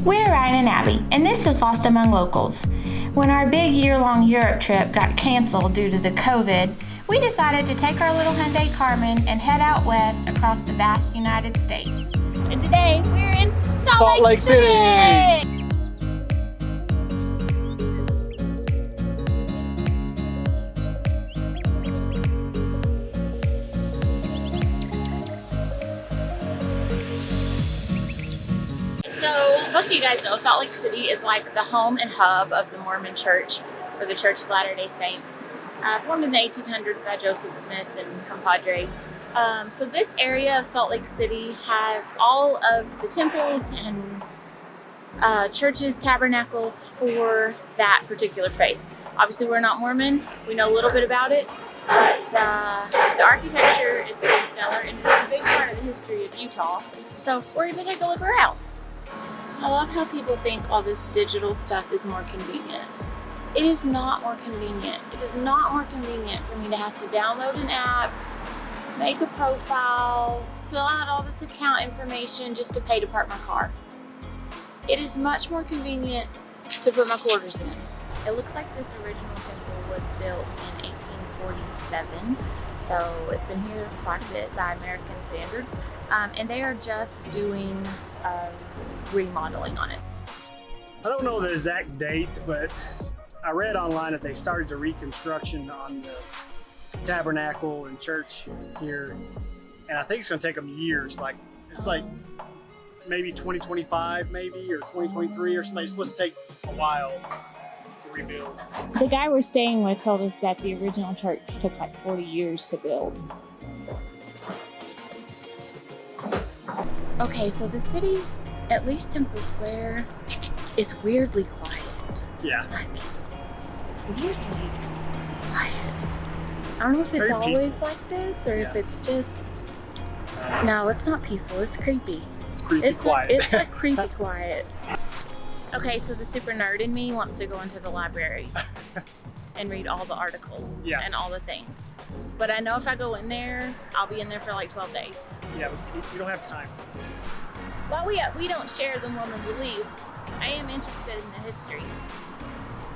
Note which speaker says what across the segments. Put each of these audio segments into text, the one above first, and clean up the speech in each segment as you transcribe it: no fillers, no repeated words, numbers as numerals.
Speaker 1: We're Ryan and Abby, and this is Lost Among Locals. When our big year-long Europe trip got canceled due to the COVID, we decided to take our little Hyundai Carmen and head out west across the vast United States.
Speaker 2: And today we're in
Speaker 3: Salt Lake City.
Speaker 2: So most of you guys know Salt Lake City is like the home and hub of the Mormon Church, or the Church of Latter-day Saints, formed in the 1800s by Joseph Smith and compadres. So this area of Salt Lake City has all of the temples and churches, tabernacles for that particular faith. Obviously, we're not Mormon. We know a little bit about it, but the architecture is pretty stellar, and it's a big part of the history of Utah. So we're going to take a look around. I love how people think all this digital stuff is more convenient. It is not more convenient. It is not more convenient for me to have to download an app, make a profile, fill out all this account information just to pay to park my car. It is much more convenient to put my quarters in. It looks like this original temple was built in 1847, so it's been here quite a bit by American standards, and they are just doing remodeling on it.
Speaker 3: I don't know the exact date, but I read online that they started the reconstruction on the tabernacle and church here, and I think it's going to take them years. Like, it's like maybe 2025 maybe, or 2023 or something. It's supposed to take a while to rebuild.
Speaker 2: The guy we're staying with told us that the original church took like 40 years to build. Okay, so the city, at least Temple Square, is weirdly quiet.
Speaker 3: Yeah.
Speaker 2: Like, it's weirdly quiet. I don't know if it's
Speaker 3: Very
Speaker 2: always
Speaker 3: peaceful.
Speaker 2: like this, or if it's just... No, it's not peaceful, it's creepy.
Speaker 3: It's creepy quiet.
Speaker 2: It's a creepy quiet. Okay, so the super nerd in me wants to go into the library and read all the articles and all the things. But I know if I go in there, I'll be in there for like 12 days.
Speaker 3: Yeah, but you don't have time.
Speaker 2: While we don't share the Mormon beliefs, I am interested in the history.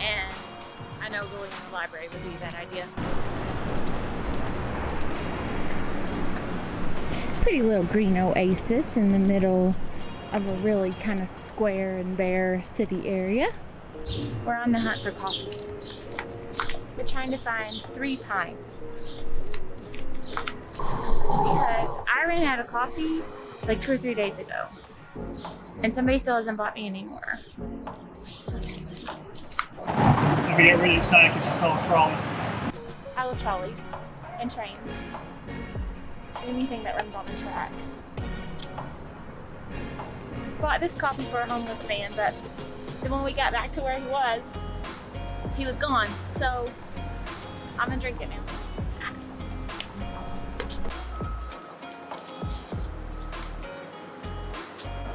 Speaker 2: And I know going in the library would be a bad idea. Pretty little green oasis in the middle of a really kind of square and bare city area. We're on the hunt for coffee. We're trying to find 3 pints. Because I ran out of coffee like 2 or 3 days ago. And somebody still hasn't bought me any more.
Speaker 3: I mean, I'm really excited because you saw a trolley.
Speaker 2: I love trolleys and trains. Anything that runs on the track. Bought this coffee for a homeless man, but then when we got back to where he was gone. So I'm gonna drink it now.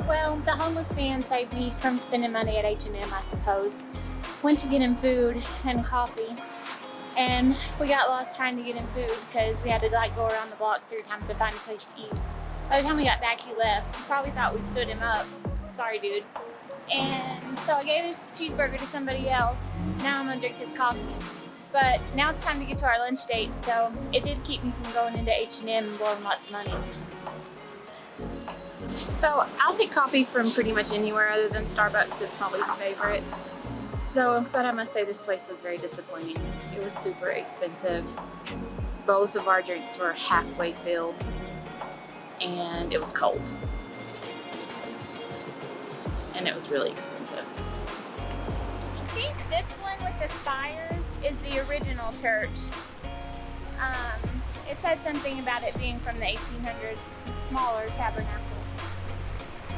Speaker 2: Well, the homeless man saved me from spending money at H&M, I suppose. Went to get him food and coffee, and we got lost trying to get him food because we had to like go around the block 3 times to find a place to eat. By the time we got back, he left. He probably thought we stood him up. Sorry, dude. And so I gave his cheeseburger to somebody else. Now I'm gonna drink his coffee. But now it's time to get to our lunch date, so it did keep me from going into H&M and blowing lots of money. So I'll take coffee from pretty much anywhere other than Starbucks. It's my least favorite. So, but I must say this place was very disappointing. It was super expensive. Both of our drinks were halfway filled, and it was cold. And it was really expensive. I think this one with the spires is the original church. It said something about it being from the 1800s, smaller tabernacle.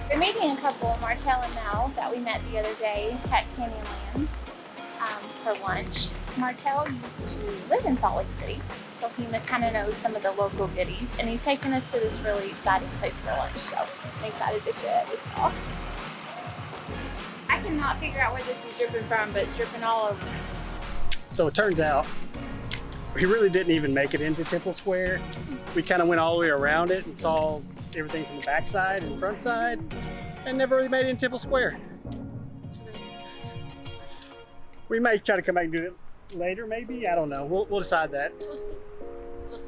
Speaker 2: They're meeting a couple, Martell and Mel, that we met the other day at Canyonlands for lunch. Martell used to live in Salt Lake City, so he kind of knows some of the local goodies, and he's taking us to this really exciting place for lunch, so I'm excited to share it with y'all. I cannot figure out where this is dripping from, but it's dripping all over.
Speaker 3: So it turns out we really didn't even make it into Temple Square. We kind of went all the way around it and saw everything from the back side and front side, and never really made it in Temple Square. We may try to come back and do it later, maybe. I don't know. We'll decide that.
Speaker 2: We'll see.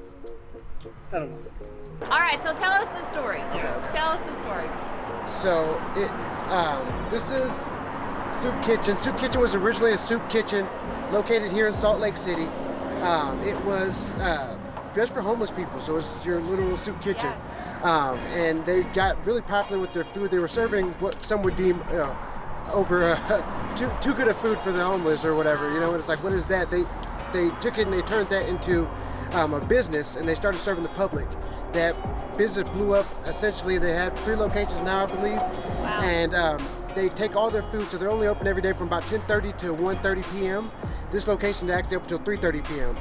Speaker 3: I don't know.
Speaker 2: All right, so tell us the story.
Speaker 3: Yeah.
Speaker 2: Tell us the story.
Speaker 4: So this is Soup Kitchen. Soup Kitchen was originally a soup kitchen located here in Salt Lake City. It was just for homeless people, so it was your literal soup kitchen. And they got really popular with their food. They were serving what some would deem over too good of food for the homeless or whatever. You know, and it's like, what is that? They took it and they turned that into a business, and they started serving the public. That business blew up. Essentially, they had 3 locations now, I believe.
Speaker 2: Wow.
Speaker 4: And they take all their food, so they're only open every day from about 10:30 to 1:30 p.m. This location is actually open till 3:30 p.m.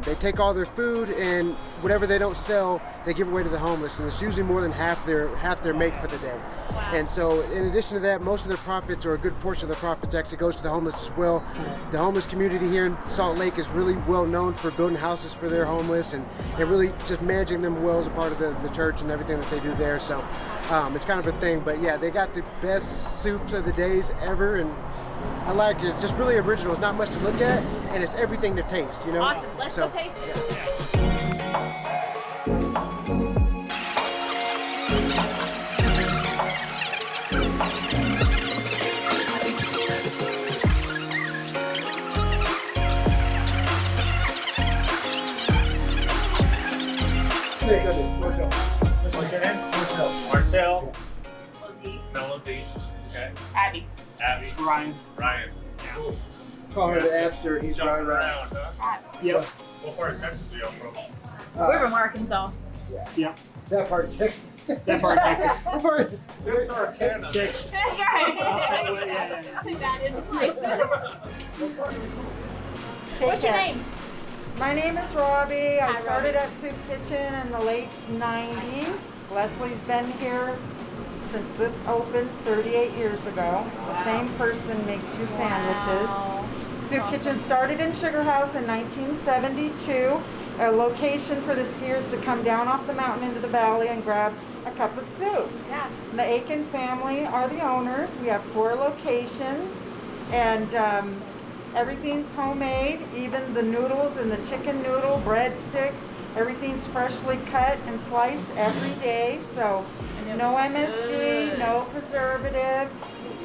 Speaker 4: They take all their food, and whatever they don't sell, they give away to the homeless, and it's usually more than half their make for the day.
Speaker 2: Wow.
Speaker 4: And so, in addition to that, most of their profits, or a good portion of the profits, actually goes to the homeless as well. The homeless community here in Salt Lake is really well known for building houses for their homeless, and really just managing them well as a part of the church and everything that they do there. So it's kind of a thing. But yeah, they got the best soups of the days ever, and I like it. It's just really original. It's not much to look at, and it's everything to taste, you know?
Speaker 2: Awesome. Let's go taste it.
Speaker 5: What's your name? Martel. Melody. Okay.
Speaker 2: Abby.
Speaker 5: Abby.
Speaker 3: Ryan.
Speaker 5: Ryan.
Speaker 3: Yeah.
Speaker 4: Call her the Abster. He's
Speaker 5: Jumping
Speaker 4: Ryan.
Speaker 5: around, huh?
Speaker 3: Yep.
Speaker 5: What part of Texas are y'all from?
Speaker 2: We're from Arkansas.
Speaker 3: Yep.
Speaker 4: That part of Texas.
Speaker 3: That part of Texas.
Speaker 4: That part.
Speaker 5: This part of Canada.
Speaker 3: Texas.
Speaker 2: That's right.
Speaker 3: Yeah.
Speaker 2: That is nice. What's your name?
Speaker 6: My name is Robbie. I
Speaker 2: Hi,
Speaker 6: started
Speaker 2: Robbie.
Speaker 6: at Soup Kitchen in the late 90s. Leslie's been here since this opened 38 years ago. The same person makes your sandwiches.
Speaker 2: Wow.
Speaker 6: Soup Kitchen started in Sugar House in 1972, a location for the skiers to come down off the mountain into the valley and grab a cup of soup.
Speaker 2: Yeah.
Speaker 6: The Aiken family are the owners. We have 4 locations, and everything's homemade, even the noodles and the chicken noodle, breadsticks, everything's freshly cut and sliced every day, so no MSG,
Speaker 2: good.
Speaker 6: no preservative.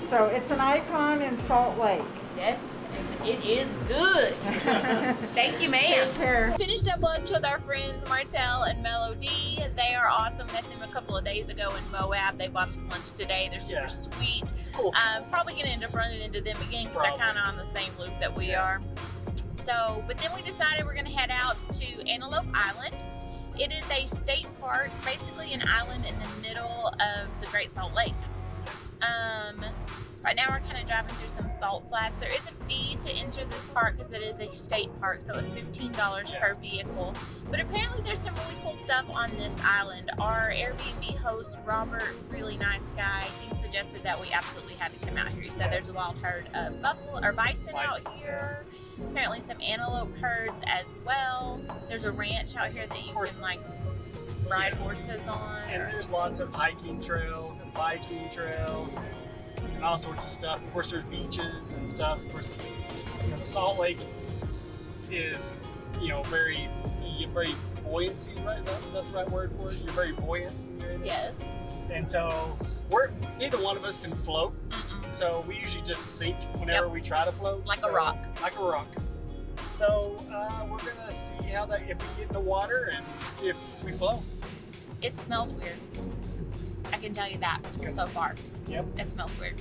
Speaker 6: So it's an icon in Salt Lake.
Speaker 2: Yes, and it is good. Thank you, ma'am.
Speaker 6: Take care.
Speaker 2: Finished up lunch with our friends Martel and Melody. They are awesome. Met them a couple of days ago in Moab. They bought us lunch today. They're super sweet.
Speaker 3: Cool.
Speaker 2: Probably gonna end up running into them again because they're kind of on the same loop that we are. So, but then we decided we're gonna head out to Antelope Island. It is a state park, basically an island in the middle of the Great Salt Lake. Right now we're kind of driving through some salt flats. There is a fee to enter this park because it is a state park, so it's $15 per vehicle. But apparently there's some really cool stuff on this island. Our Airbnb host, Robert, really nice guy, he suggested that we absolutely had to come out here. He said there's a wild herd of buffalo or bison out here. Apparently some antelope herds as well. There's a ranch out here that you can like ride horses on.
Speaker 3: And there's lots of hiking trails and biking trails and all sorts of stuff. Of course, there's beaches and stuff. Of course, the Salt Lake is, very buoyancy, right? That's the right word for it? You're very buoyant.
Speaker 2: Yes.
Speaker 3: And so neither one of us can float. So we usually just sink whenever we try to float.
Speaker 2: Like a rock.
Speaker 3: Like a rock. So we're gonna see if we get in the water and see if we float.
Speaker 2: It smells weird. I can tell you that so far.
Speaker 3: Yep.
Speaker 2: It smells weird.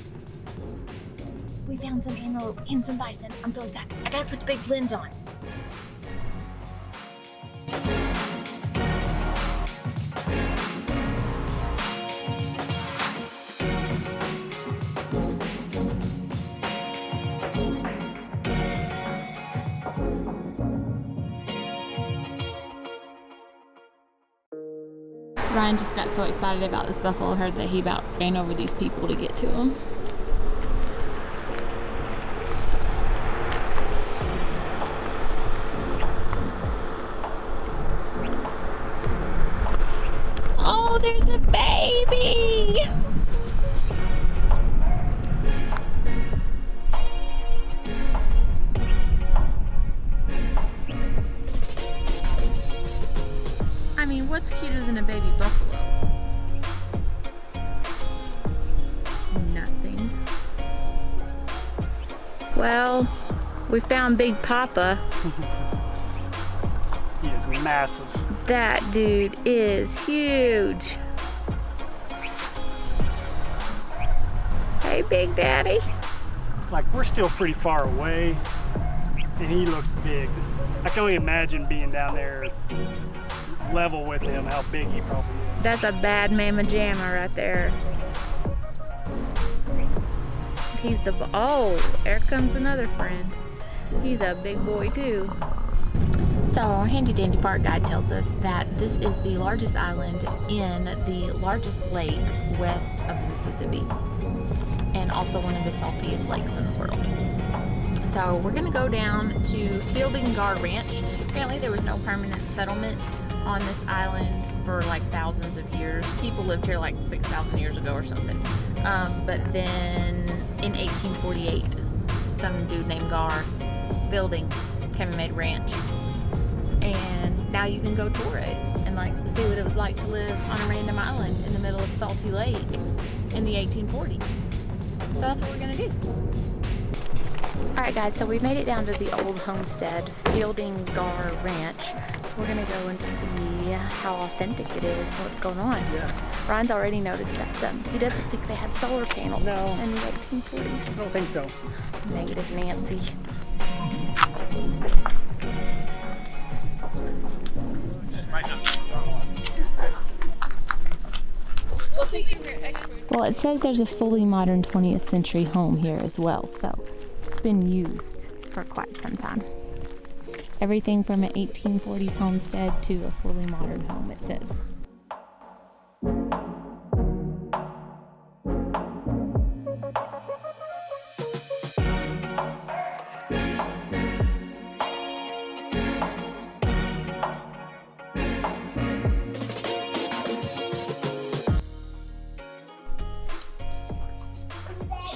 Speaker 2: We found some antelope and some bison. I'm so excited. I gotta put the big lens on. Ryan just got so excited about this buffalo herd that he about ran over these people to get to them. Oh, there's a baby!
Speaker 1: nothing. Well, we found Big Papa.
Speaker 3: He is massive.
Speaker 1: That dude is huge. Hey, Big Daddy.
Speaker 3: Like, we're still pretty far away, and he looks big. I can only imagine being down there level with him, how big he probably is.
Speaker 1: That's a bad mamma jamma right there. He's the, oh, there comes another friend. He's a big boy too. So our handy dandy park guide tells us that this is the largest island in the largest lake west of the Mississippi, and also one of the saltiest lakes in the world. So we're gonna go down to Fielding Gar Ranch. Apparently there was no permanent settlement on this island for like thousands of years. People lived here like 6,000 years ago or something. But then in 1848, some dude named Gar Fielding came and made a ranch. And now you can go tour it and like see what it was like to live on a random island in the middle of Salty Lake in the 1840s. So that's what we're gonna do. Alright guys, so we made it down to the old homestead, Fielding Gar Ranch. So we're gonna go and see how authentic it is, what's going on.
Speaker 3: Yeah.
Speaker 1: Ryan's already noticed that he doesn't think they had solar panels
Speaker 3: No.
Speaker 1: in the 1840s.
Speaker 3: I don't think so.
Speaker 1: Negative Nancy. Well, it says there's a fully modern 20th century home here as well, so it's been used for quite some time. Everything from an 1840s homestead to a fully modern home, it says.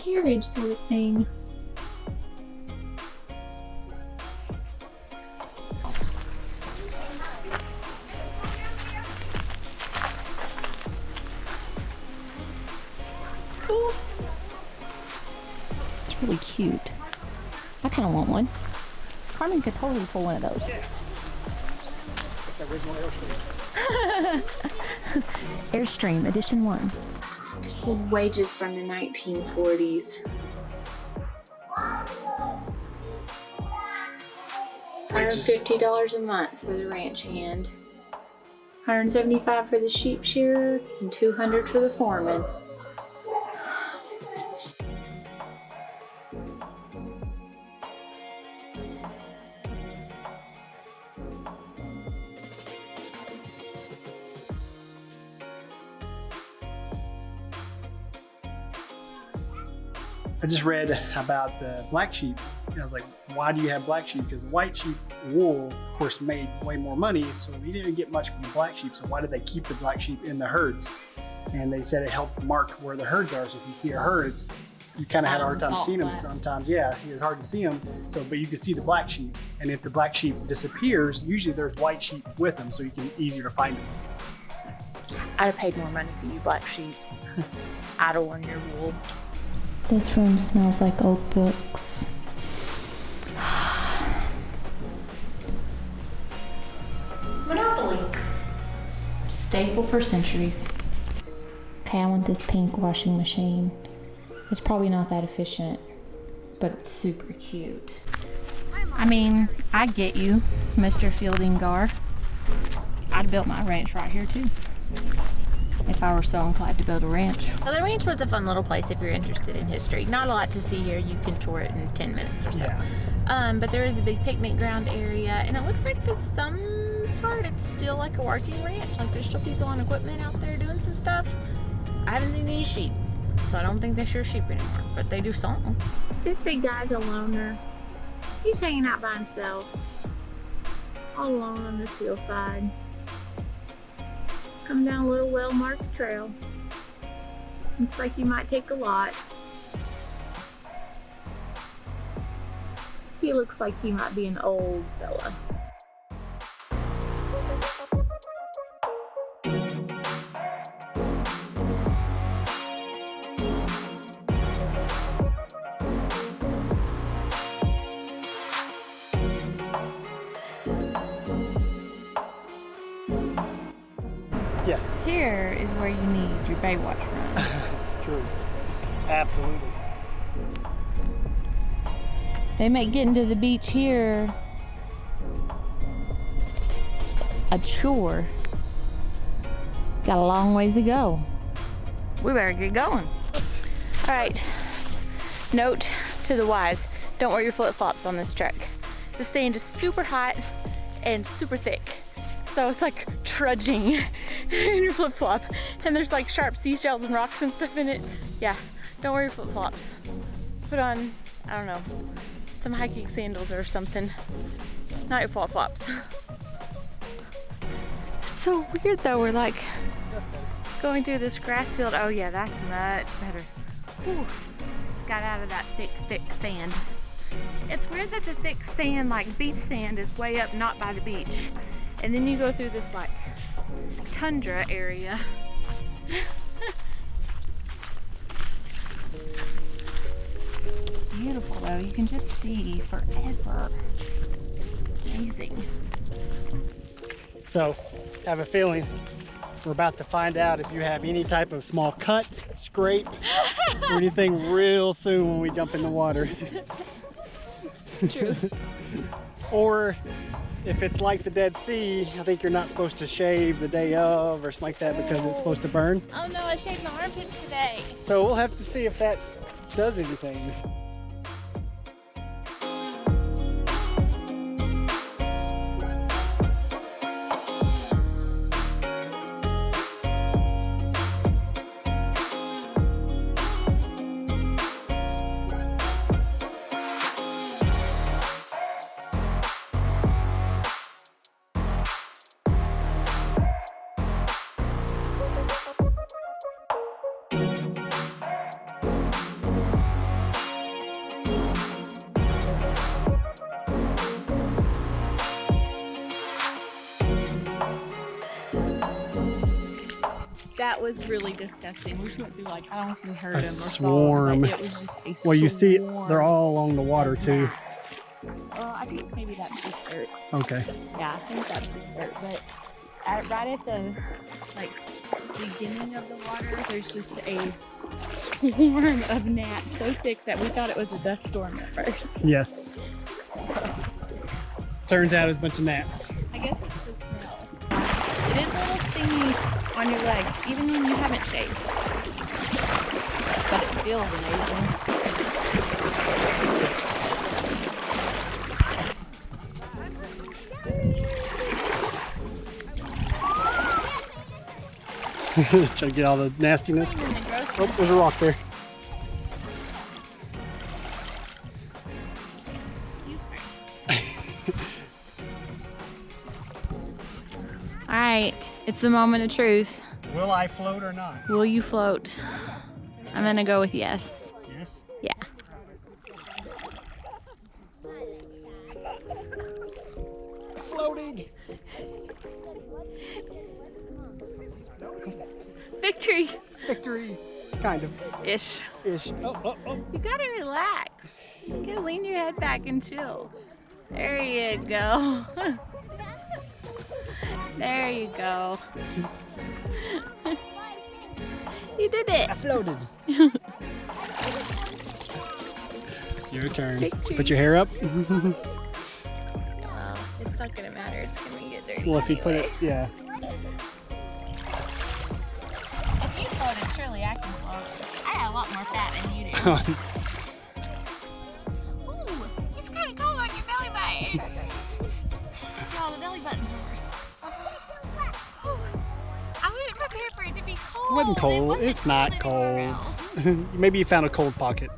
Speaker 1: Carriage sort of thing. Cool. It's really cute. I kind of want one. Carmen could totally pull one of those.
Speaker 3: The original Airstream.
Speaker 1: Airstream Edition 1.
Speaker 2: This is wages from the 1940s. $150 a month for the ranch hand, $175 for the sheep shearer, and $200 for the foreman.
Speaker 3: I just read about the black sheep. And I was like, why do you have black sheep? Because the white sheep wool, of course, made way more money, so we didn't get much from the black sheep. So why did they keep the black sheep in the herds? And they said it helped mark where the herds are. So if you see a herd, you kind of had a hard time seeing them sometimes. Yeah, it's hard to see them. So, but you can see the black sheep. And if the black sheep disappears, usually there's white sheep with them, so you can easier to find them.
Speaker 2: I'd have paid more money for you black sheep. I don't want your wool.
Speaker 1: This room smells like old books. Monopoly. Staple for centuries. Okay, I want this pink washing machine. It's probably not that efficient, but it's super cute. I mean, I get you, Mr. Fielding Gar. I'd built my ranch right here too, if I were so inclined to build a ranch. Well, the ranch was a fun little place if you're interested in history. Not a lot to see here. You can tour it in 10 minutes or so.
Speaker 3: Yeah.
Speaker 1: But there is a big picnic ground area, and it looks like for some part it's still like a working ranch. Like there's still people on equipment out there doing some stuff. I haven't seen any sheep, so I don't think they shear sheep anymore, but they do something. This big guy's a loner. He's hanging out by himself, all alone on this hillside. Come down a little well-marked trail. Looks like you might take a lot. He looks like he might be an old fella.
Speaker 3: Yes.
Speaker 1: Here is where you need your Baywatch run.
Speaker 3: It's true. Absolutely.
Speaker 1: They make getting to the beach here a chore. Got a long ways to go. We better get going. All right, note to the wives, don't wear your flip-flops on this trek. The sand is super hot and super thick. So it's like trudging in your flip-flop, and there's like sharp seashells and rocks and stuff in it. Yeah, don't wear your flip-flops. Put on, I don't know, some hiking sandals or something. Not your flip-flops. So weird though, we're like going through this grass field. Oh yeah, that's much better. Whew. Got out of that thick sand. It's weird that the thick sand, like beach sand, is way up not by the beach. And then you go through this like tundra area. It's beautiful though, you can just see forever. Amazing.
Speaker 3: So, I have a feeling we're about to find out if you have any type of small cut, scrape, or anything real soon when we jump in the water.
Speaker 1: True.
Speaker 3: Or if it's like the Dead Sea, I think you're not supposed to shave the day of or something like that because it's supposed to burn.
Speaker 1: Oh no, I shaved my armpits today.
Speaker 3: So we'll have to see if that does anything.
Speaker 1: That was really disgusting. We went through like, I don't know if we heard him or
Speaker 3: swarm.
Speaker 1: saw him, but it was just a swarm.
Speaker 3: Well, you see, they're all along the water too.
Speaker 1: Well, I think maybe that's just dirt.
Speaker 3: Okay.
Speaker 1: Yeah, I think that's just dirt. But right at the like beginning of the water, there's just a swarm of gnats so thick that we thought it was a dust storm at first.
Speaker 3: Yes. Turns out it's a bunch of gnats.
Speaker 1: I guess it's the smell. It is a little stingy on your legs, even when you haven't shaved. But it feels amazing.
Speaker 3: Try to get all the nastiness. Oh, there's a rock there.
Speaker 1: All right, it's the moment of truth.
Speaker 3: Will I float or not?
Speaker 1: Will you float? I'm gonna go with yes.
Speaker 3: Yes.
Speaker 1: Yeah.
Speaker 3: Floating.
Speaker 1: Victory!
Speaker 3: Victory. Kind of.
Speaker 1: Ish.
Speaker 3: Ish. Oh.
Speaker 1: You gotta relax. You gotta lean your head back and chill. There you go. There you go. You did it.
Speaker 3: I floated. Your turn.
Speaker 1: Victory.
Speaker 3: Put your hair up.
Speaker 1: Well, it's not gonna matter. It's gonna get dirty.
Speaker 3: Well, if you put it,
Speaker 1: anyway.
Speaker 3: yeah.
Speaker 1: If you floated, surely I can float. I have a lot more fat than you do. Ooh, it's kind of cold on your belly button. Y'all, the belly button's over. I wasn't prepared for it to be cold.
Speaker 3: It wasn't cold.
Speaker 1: wasn't
Speaker 3: It's not
Speaker 1: anywhere
Speaker 3: cold.
Speaker 1: else.
Speaker 3: Maybe you found a cold pocket.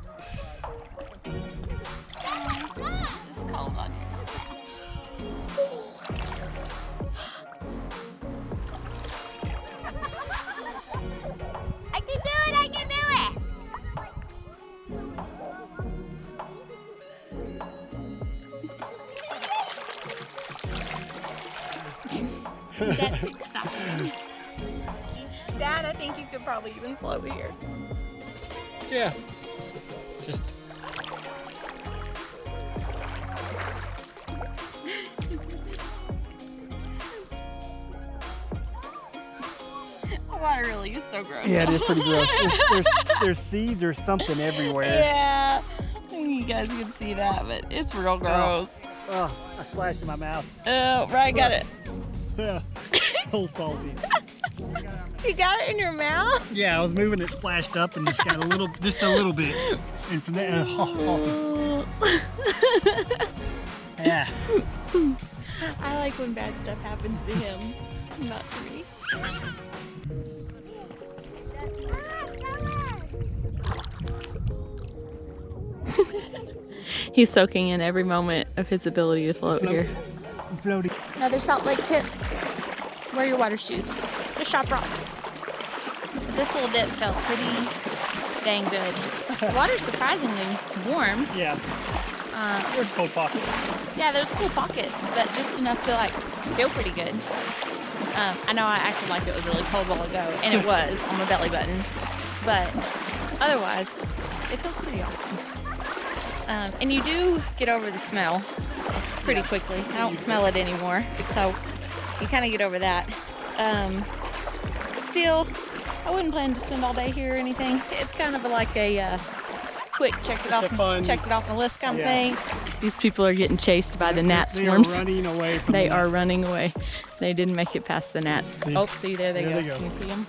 Speaker 1: It's just cold on your tongue. I can do it! I can do it! That's exciting. Dad, I think you could probably even float here.
Speaker 3: Yeah. Just.
Speaker 2: really is so gross.
Speaker 3: Yeah, it is pretty gross. There's seeds or something everywhere.
Speaker 2: Yeah, you guys can see that, but it's real gross.
Speaker 3: Oh, I splashed in my mouth.
Speaker 2: Oh, right, got it.
Speaker 3: Yeah, so salty.
Speaker 2: You got it in your mouth?
Speaker 3: Yeah, I was moving it, splashed up, and just got a little bit. And from there, salty. Yeah.
Speaker 2: I like when bad stuff happens to him, not to me. He's soaking in every moment of his ability to float here.
Speaker 3: Floaty.
Speaker 2: Another Salt Lake tip. Wear your water shoes. Just shop rocks. This little dip felt pretty dang good. The water's surprisingly warm.
Speaker 3: Yeah. There's cold pockets.
Speaker 2: Yeah, there's cool pockets, but just enough to like feel pretty good. I know I acted like it was really cold a while ago, and it was on my belly button, but otherwise, it feels pretty awesome. And you do get over the smell pretty quickly. I don't smell it anymore, so you kind of get over that. Still, I wouldn't plan to spend all day here or anything. It's kind of like a quick check it off the list kind of thing. These people are getting chased by the gnat swarms.
Speaker 3: They are running away from
Speaker 2: They are running away. They didn't make it past the gnats.
Speaker 3: See?
Speaker 2: Oh, see, there they go.
Speaker 3: They go.
Speaker 2: Can you see them?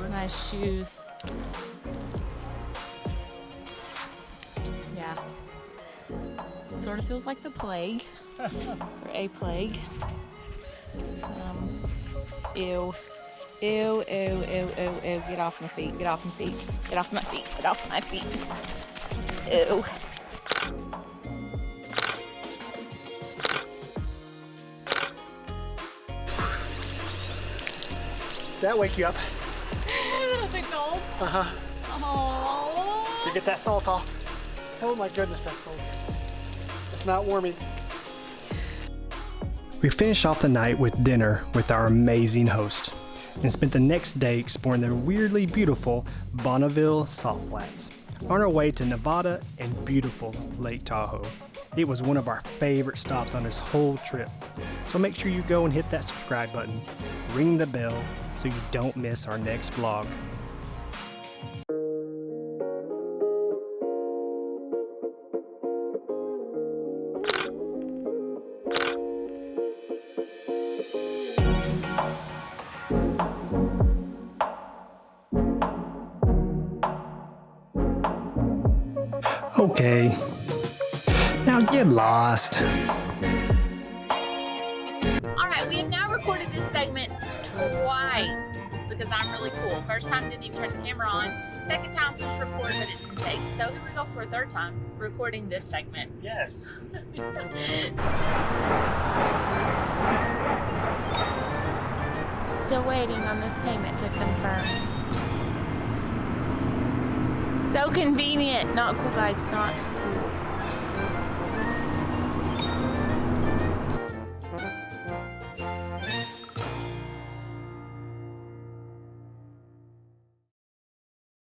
Speaker 2: Nice shoes. Yeah. Sort of feels like the plague, or a plague. Ew. Ew, ew, ew, ew, ew. Get off my feet, get off my feet, get off my feet, get off my feet. Ew.
Speaker 3: Does that wake you up?
Speaker 2: Is it cold?
Speaker 3: Uh-huh.
Speaker 2: Oh.
Speaker 3: You get that salt off. Oh my goodness, that's cold. It's not warming. We finished off the night with dinner with our amazing host and spent the next day exploring the weirdly beautiful Bonneville Salt Flats on our way to Nevada and beautiful Lake Tahoe. It was one of our favorite stops on this whole trip. So make sure you go and hit that subscribe button, ring the bell so you don't miss our next vlog. Okay, now get lost.
Speaker 2: Alright, we have now recorded this segment twice because I'm really cool. First time didn't even turn the camera on. Second time just recorded but it didn't take. So here we go for a third time recording this segment.
Speaker 3: Yes.
Speaker 2: Still waiting on this payment to confirm. So convenient. Not cool, guys. Not.